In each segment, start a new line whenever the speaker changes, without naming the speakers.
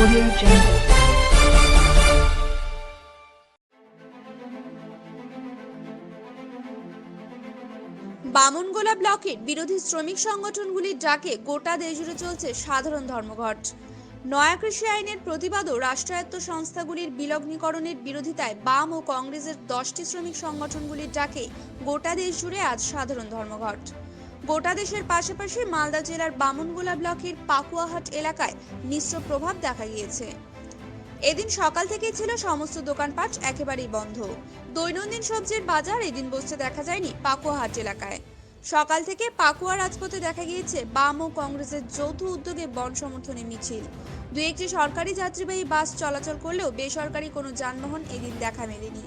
Audio Jungle.
Bamangola ব্লকের বিরোধী শ্রমিক সংগঠনগুলির ডাকে গোটা দেশ জুড়ে চলছে সাধারণ ধর্মঘট। নয়া কৃষি আইনের প্রতিবাদ ও রাষ্ট্রায়ত্ত সংস্থাগুলির বিলগ্নীকরণের বিরোধিতায় বাম ও কংগ্রেসের 10টি শ্রমিক সংগঠনগুলির ডাকে গোটা দেশ জুড়ে আজ সাধারণ ধর্মঘট। গোটা দেশের পাশাপাশি মালদা জেলার বামনগোলা ব্লকের পাকুয়াহাট এলাকায় মিশ্র প্রভাব দেখা গিয়েছে। এদিন সকাল থেকেই ছিল সমস্ত দোকানপাট একেবারেই বন্ধ। দৈনন্দিন সবজির বাজার এদিন বসতে দেখা যায়নি পাকুয়াহাট এলাকায়। সকাল থেকে পাকুয়া রাজপথে দেখা গিয়েছে বাম ও কংগ্রেসের যৌথ উদ্যোগে বন সমর্থনে মিছিল। দু একটি সরকারি যাত্রীবাহী বাস চলাচল করলেও বেসরকারি কোনো যানবাহন এদিন দেখা মেলেনি।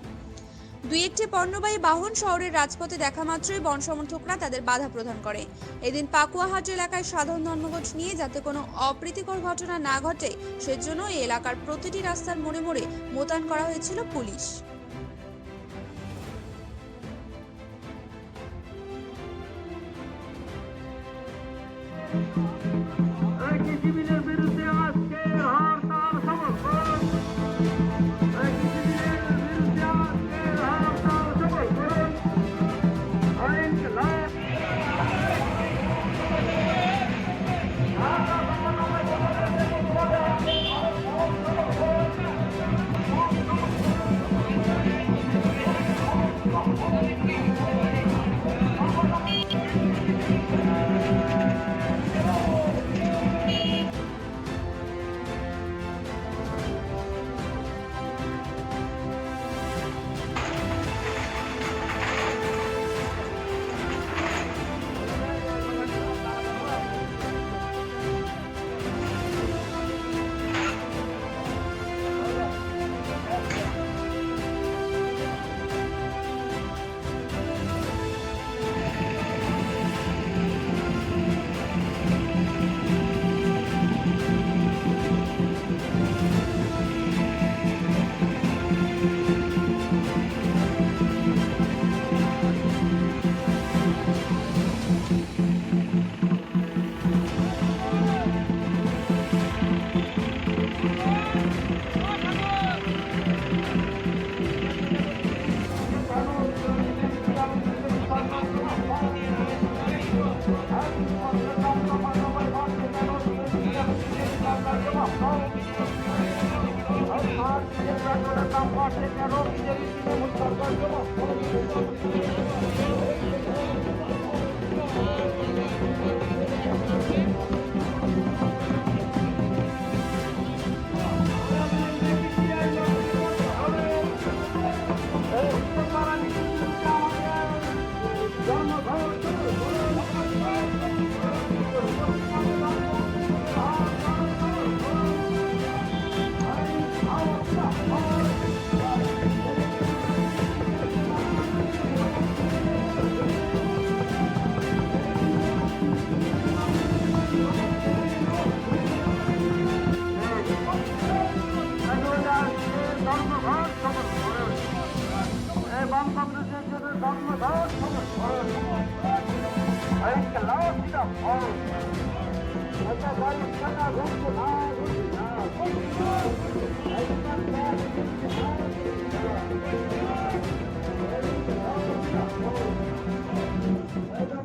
দুই একটি পণ্যবাহী বাহন শহরের রাজপথে দেখা মাত্রই বন সমর্থকরা তাদের বাধা প্রদান করে। এদিন পাকুয়াহাট এলাকায় সাধারণ ধর্মঘট নিয়ে যাতে কোনো অপ্রীতিকর ঘটনা না ঘটে সেজন্য এই এলাকার প্রতিটি রাস্তার মোড়ে মোড়ে মোতায়েন করা হয়েছিল পুলিশ।